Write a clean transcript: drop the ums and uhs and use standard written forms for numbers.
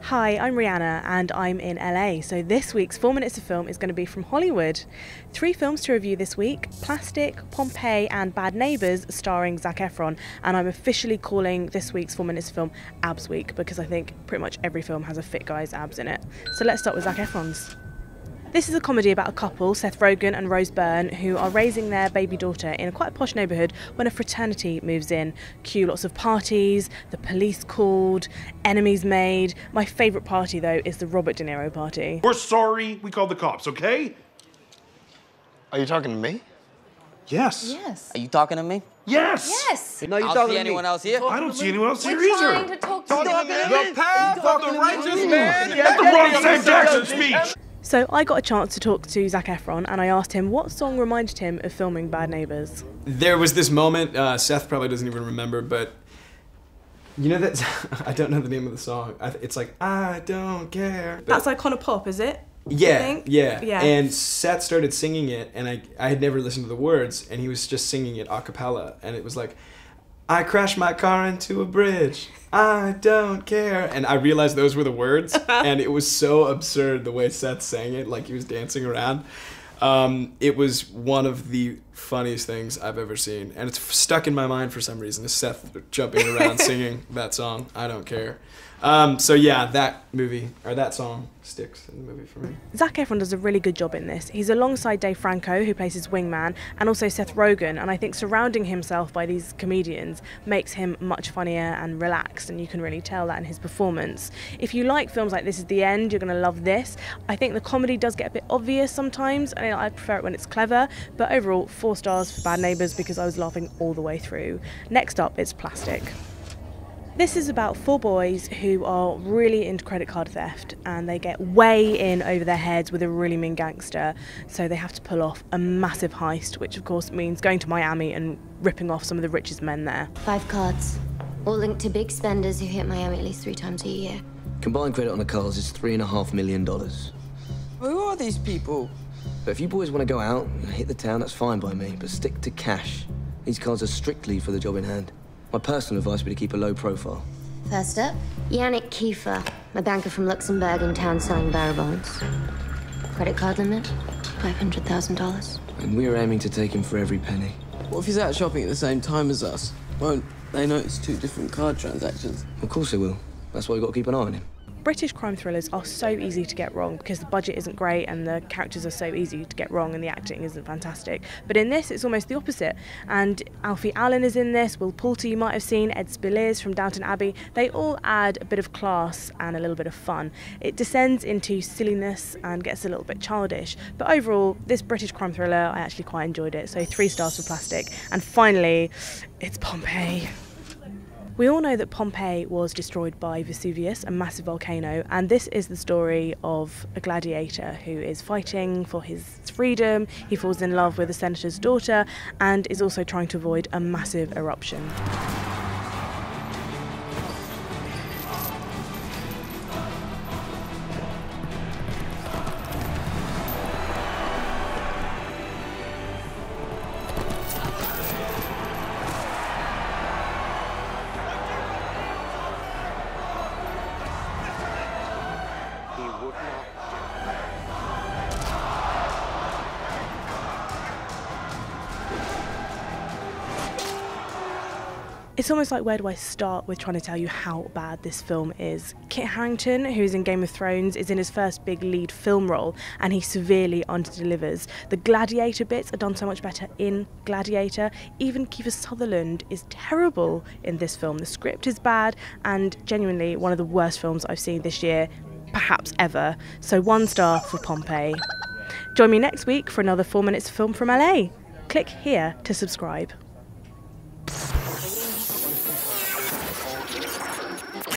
Hi, I'm Rhianna and I'm in LA, so this week's 4 Minutes of Film is going to be from Hollywood. 3 films to review this week: Plastic, Pompeii and Bad Neighbours, starring Zac Efron, and I'm officially calling this week's 4 Minutes of Film Abs Week because I think pretty much every film has a fit guy's abs in it. So let's start with Zac Efron's. This is a comedy about a couple, Seth Rogen and Rose Byrne, who are raising their baby daughter in a quite posh neighbourhood when a fraternity moves in. Cue lots of parties, the police called, enemies made. My favourite party, though, is the Robert De Niro party. We're sorry we called the cops, okay? Are you talking to me? Yes. Yes. Are you talking to me? Yes! Yes. No, you're I don't see anyone else here. I don't see anyone else here We're either. trying to talk to you. The path of the righteous man. That's the wrong Sam Jackson speech! So I got a chance to talk to Zac Efron and I asked him what song reminded him of filming Bad Neighbours. There was this moment, Seth probably doesn't even remember, but you know that, I don't know the name of the song. It's like, I don't care. That's Icona Pop, is it? Yeah, yeah. Yeah. And Seth started singing it, and I had never listened to the words, and he was just singing it a cappella, and it was like, I crashed my car into a bridge, I don't care. And I realized those were the words, and it was so absurd the way Seth sang it, like he was dancing around. It was one of the funniest things I've ever seen, and it's stuck in my mind for some reason, is Seth jumping around singing that song, I don't care. So yeah, that movie, or that song, sticks in the movie for me. Zac Efron does a really good job in this. He's alongside Dave Franco, who plays his wingman, and also Seth Rogen, and I think surrounding himself by these comedians makes him much funnier and relaxed, and you can really tell that in his performance. If you like films like This Is the End, you're going to love this. I think the comedy does get a bit obvious sometimes, and I prefer it when it's clever, but overall, 4 stars for Bad Neighbours because I was laughing all the way through. Next up, it's Plastic. This is about 4 boys who are really into credit card theft and they get way in over their heads with a really mean gangster, so they have to pull off a massive heist, which of course means going to Miami and ripping off some of the richest men there. 5 cards, all linked to big spenders who hit Miami at least 3 times a year. Combined credit on the cards is $3.5 million. Who are these people? But if you boys want to go out and hit the town, that's fine by me, but stick to cash. These cards are strictly for the job in hand. My personal advice would be to keep a low profile. First up, Yannick Kiefer, a banker from Luxembourg in town selling barrel bonds. Credit card limit, $500,000. And we're aiming to take him for every penny. What if he's out shopping at the same time as us? Won't they notice 2 different card transactions? Of course they will. That's why we've got to keep an eye on him. British crime thrillers are so easy to get wrong because the budget isn't great and the characters are so easy to get wrong and the acting isn't fantastic. But in this, it's almost the opposite. And Alfie Allen is in this, Will Poulter you might have seen, Ed Speleers from Downton Abbey. They all add a bit of class and a little bit of fun. It descends into silliness and gets a little bit childish. But overall, this British crime thriller, I actually quite enjoyed it. So 3 stars for Plastic. And finally, it's Pompeii. We all know that Pompeii was destroyed by Vesuvius, a massive volcano, and this is the story of a gladiator who is fighting for his freedom. He falls in love with a senator's daughter and is also trying to avoid a massive eruption. It's almost like, where do I start with trying to tell you how bad this film is? Kit Harington, who's in Game of Thrones, is in his first big lead film role and he severely underdelivers. The Gladiator bits are done so much better in Gladiator. Even Kiefer Sutherland is terrible in this film. The script is bad and genuinely one of the worst films I've seen this year, perhaps ever. So 1 star for Pompeii. Join me next week for another 4 Minutes of Film from LA. Click here to subscribe.